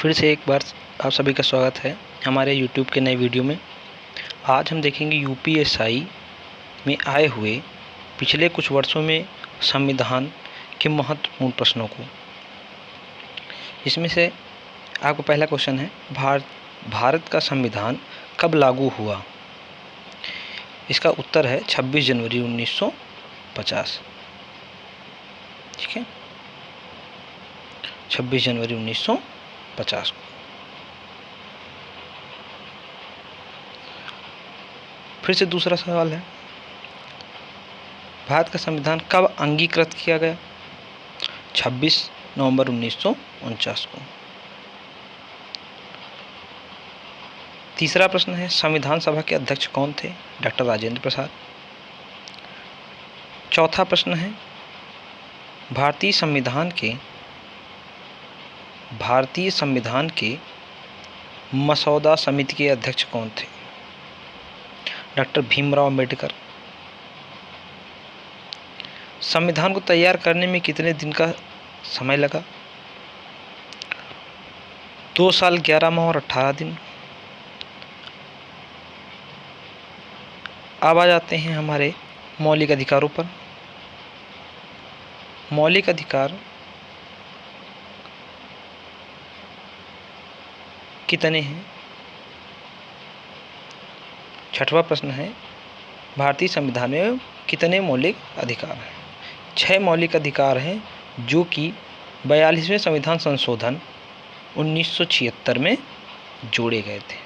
फिर से एक बार आप सभी का स्वागत है हमारे यूट्यूब के नए वीडियो में। आज हम देखेंगे यूपीएससी में आए हुए पिछले कुछ वर्षों में संविधान के महत्वपूर्ण प्रश्नों को। इसमें से आपका पहला क्वेश्चन है, भारत का संविधान कब लागू हुआ? इसका उत्तर है 26 जनवरी 1950। ठीक है, 26 जनवरी 1950 को। फिर से दूसरा सवाल है, भारत का संविधान कब अंगीकृत किया गया? 26 नवंबर 1949 को। तीसरा प्रश्न है, संविधान सभा के अध्यक्ष कौन थे? डॉक्टर राजेंद्र प्रसाद। चौथा प्रश्न है, भारतीय संविधान के मसौदा समिति के अध्यक्ष कौन थे? डॉक्टर भीमराव अम्बेडकर। संविधान को तैयार करने में कितने दिन का समय लगा? 2 साल 11 माह और 18 दिन। अब आ जाते हैं हमारे मौलिक अधिकारों पर। मौलिक अधिकार कितने हैं? छठवां प्रश्न है, भारतीय संविधान में कितने मौलिक अधिकार हैं? 6 मौलिक अधिकार हैं जो कि 42वें संविधान संशोधन 1976 में जोड़े गए थे।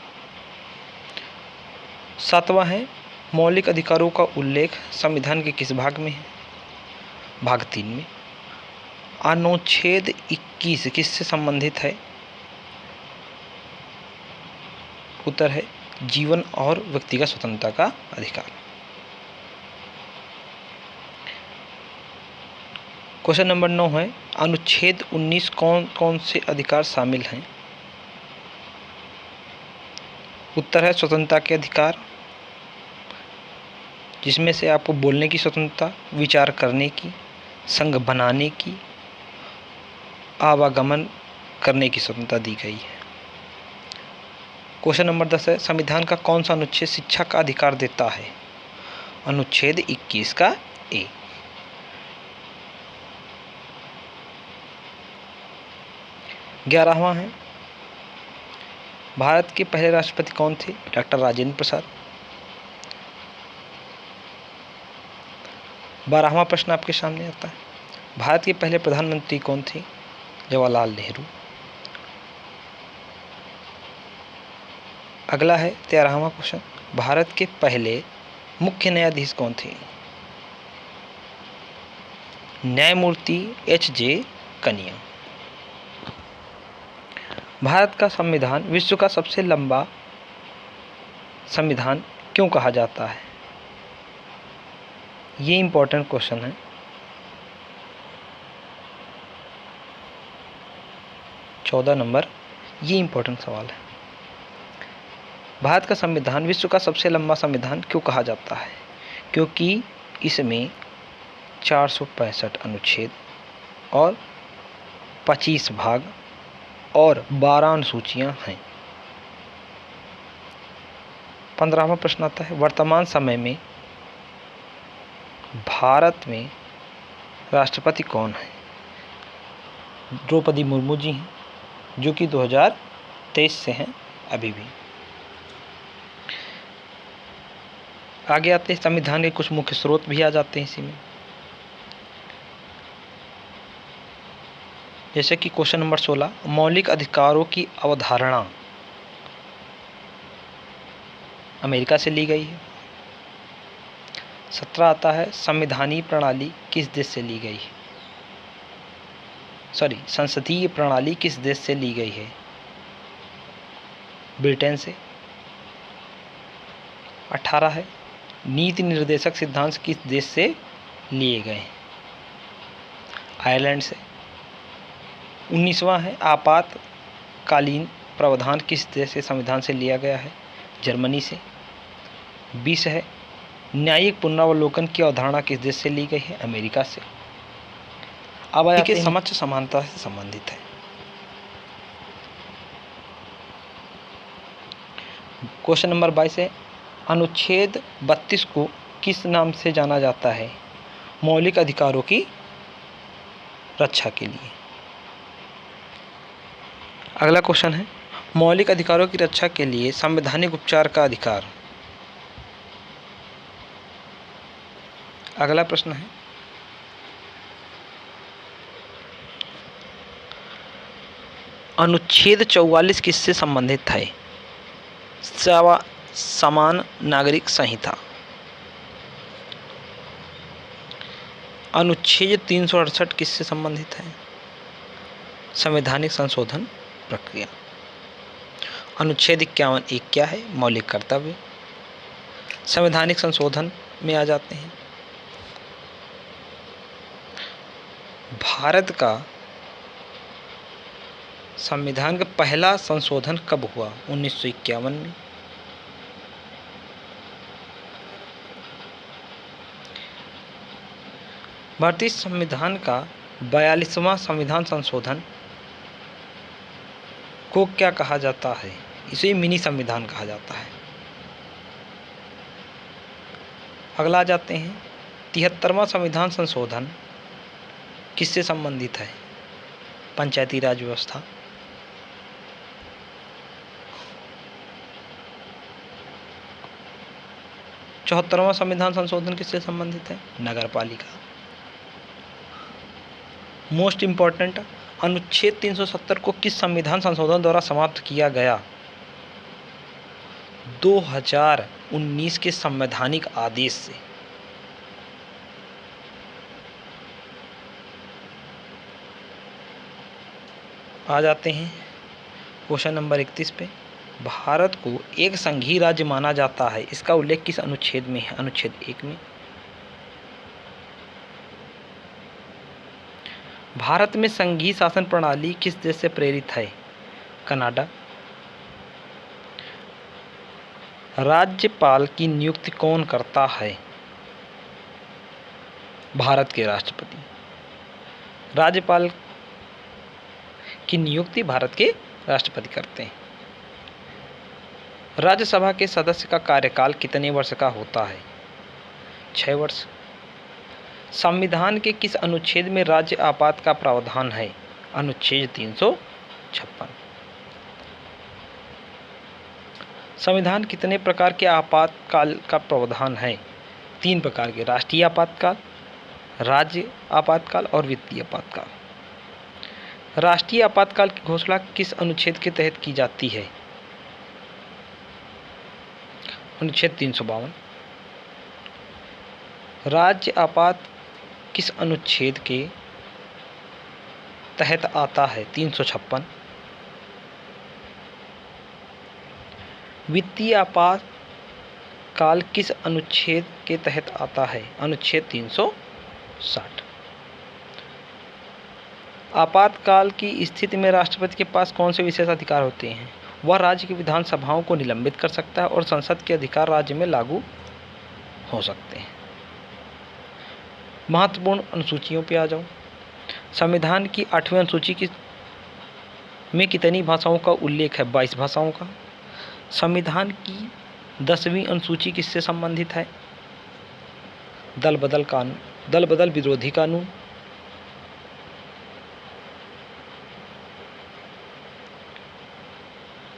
7वां है, मौलिक अधिकारों का उल्लेख संविधान के किस भाग में है? भाग 3 में। अनुच्छेद 21 किससे संबंधित है? उत्तर है जीवन और व्यक्तिगत स्वतंत्रता का अधिकार। क्वेश्चन नंबर 9 है, अनुच्छेद 19 कौन कौन से अधिकार शामिल हैं? उत्तर है स्वतंत्रता के अधिकार, जिसमें से आपको बोलने की स्वतंत्रता, विचार करने की, संघ बनाने की, आवागमन करने की स्वतंत्रता दी गई है। क्वेश्चन नंबर 10 है, संविधान का कौन सा अनुच्छेद शिक्षा का अधिकार देता है? अनुच्छेद 21 का ए। ग्यारहवां है, भारत के पहले राष्ट्रपति कौन थे? डॉक्टर राजेंद्र प्रसाद। 12वां प्रश्न आपके सामने आता है, भारत के पहले प्रधानमंत्री कौन थे? जवाहरलाल नेहरू। अगला है 13वां क्वेश्चन, भारत के पहले मुख्य न्यायाधीश कौन थे? न्यायमूर्ति एच.जे. कनिया। भारत का संविधान विश्व का सबसे लंबा संविधान क्यों कहा जाता है? ये इंपॉर्टेंट क्वेश्चन है। चौदह नंबर, ये इंपॉर्टेंट सवाल है। भारत का संविधान विश्व का सबसे लंबा संविधान क्यों कहा जाता है? क्योंकि इसमें 465 अनुच्छेद और 25 भाग और 12 अनुसूचियां हैं। 15वां प्रश्न आता है, वर्तमान समय में भारत में राष्ट्रपति कौन है? द्रौपदी मुर्मू जी हैं, जो कि 2023 से हैं अभी भी। आगे आते हैं, संविधान के कुछ मुख्य स्रोत भी आ जाते हैं इसी में, जैसे कि क्वेश्चन नंबर 16, मौलिक अधिकारों की अवधारणा अमेरिका से ली गई है। 17 आता है, संवैधानिक प्रणाली किस देश से ली गई है? संसदीय प्रणाली किस देश से ली गई है? ब्रिटेन से। 18 है, नीति निर्देशक सिद्धांत किस देश से लिए गए हैं? आयरलैंड से। 19वां है, आपातकालीन प्रावधान किस देश के संविधान से लिया गया है? जर्मनी से। 20 है, न्यायिक पुनरावलोकन की अवधारणा किस देश से ली गई है? अमेरिका से। अब आगे समझ समानता से संबंधित है। क्वेश्चन नंबर 22 है, अनुच्छेद 32 को किस नाम से जाना जाता है? मौलिक अधिकारों की रक्षा के लिए। अगला क्वेश्चन है, मौलिक अधिकारों की रक्षा के लिए संवैधानिक उपचार का अधिकार। अगला प्रश्न है, अनुच्छेद 44 किससे संबंधित है? समान नागरिक संहिता। अनुच्छेद 368 किससे संबंधित है? संवैधानिक संशोधन प्रक्रिया। अनुच्छेद 51 क्या है? मौलिक कर्तव्य। संवैधानिक संशोधन में आ जाते हैं। भारत का संविधान का पहला संशोधन कब हुआ? 1951 में। भारतीय संविधान का 42वां संविधान संशोधन को क्या कहा जाता है? इसे मिनी संविधान कहा जाता है। अगला जाते हैं, 73वां संविधान संशोधन किससे संबंधित है? पंचायती राज व्यवस्था। 74वां संविधान संशोधन किससे संबंधित है? नगरपालिका। मोस्ट इम्पॉर्टेंट, अनुच्छेद 370 को किस संविधान संशोधन द्वारा समाप्त किया गया? 2019 के संवैधानिक आदेश से। आ जाते हैं क्वेश्चन नंबर 31 पे। भारत को एक संघीय राज्य माना जाता है, इसका उल्लेख किस अनुच्छेद में है? अनुच्छेद 1 में। भारत में संघीय शासन प्रणाली किस देश से प्रेरित है? कनाडा। राज्यपाल की नियुक्ति कौन करता है? भारत के राष्ट्रपति। राज्यपाल की नियुक्ति भारत के राष्ट्रपति करते हैं। राज्यसभा के सदस्य का कार्यकाल कितने वर्ष का होता है? 6 वर्ष। संविधान के किस अनुच्छेद में राज्य आपात का प्रावधान है? अनुच्छेद 356। संविधान कितने प्रकार के आपातकाल का प्रावधान है? 3 प्रकार के, राष्ट्रीय आपातकाल, राज्य आपातकाल और वित्तीय आपातकाल। राष्ट्रीय आपातकाल की घोषणा किस अनुच्छेद के तहत की जाती है? अनुच्छेद 352। राज्य आपात किस अनुच्छेद के तहत आता है? 356। वित्तीय आपात काल किस अनुच्छेद के तहत आता है? अनुच्छेद 360। आपातकाल की स्थिति में राष्ट्रपति के पास कौन से विशेष अधिकार होते हैं? वह राज्य की विधानसभाओं को निलंबित कर सकता है और संसद के अधिकार राज्य में लागू हो सकते हैं। महत्वपूर्ण अनुसूचियों पे आ जाऊं। संविधान की 8वीं अनुसूची में कितनी भाषाओं का उल्लेख है? 22 भाषाओं का। संविधान की 10वीं अनुसूची किससे संबंधित है? दल बदल विरोधी कानून।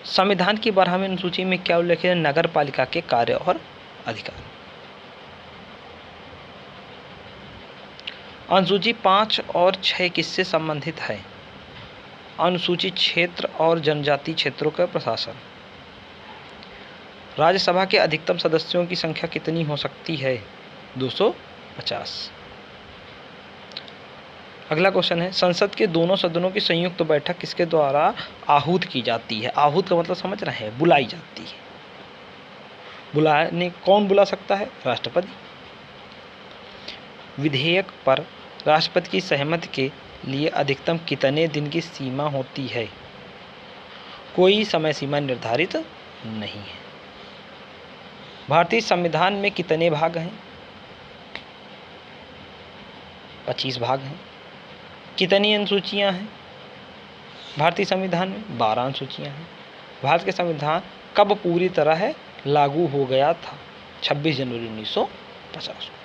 संविधान की 12वीं अनुसूची में क्या उल्लेख है? नगर पालिका के कार्य और अधिकार। अनुसूची 5 और 6 किससे संबंधित है? अनुसूचित क्षेत्र और जनजातीय क्षेत्रों का प्रशासन। राज्यसभा के अधिकतम सदस्यों की संख्या कितनी हो सकती है? 250। अगला क्वेश्चन है, संसद के दोनों सदनों की संयुक्त बैठक किसके द्वारा आहूत की जाती है? आहूत का मतलब समझ रहे हैं? बुलाई जाती है। कौन बुला सकता है? राष्ट्रपति। विधेयक पर राष्ट्रपति की सहमति के लिए अधिकतम कितने दिन की सीमा होती है? कोई समय सीमा निर्धारित नहीं है। भारतीय संविधान में कितने भाग हैं? 25 भाग हैं। कितनी अनुसूचियां हैं भारतीय संविधान में? 12 अनुसूचियां हैं। भारत के संविधान कब पूरी तरह लागू हो गया था? 26 जनवरी 1950।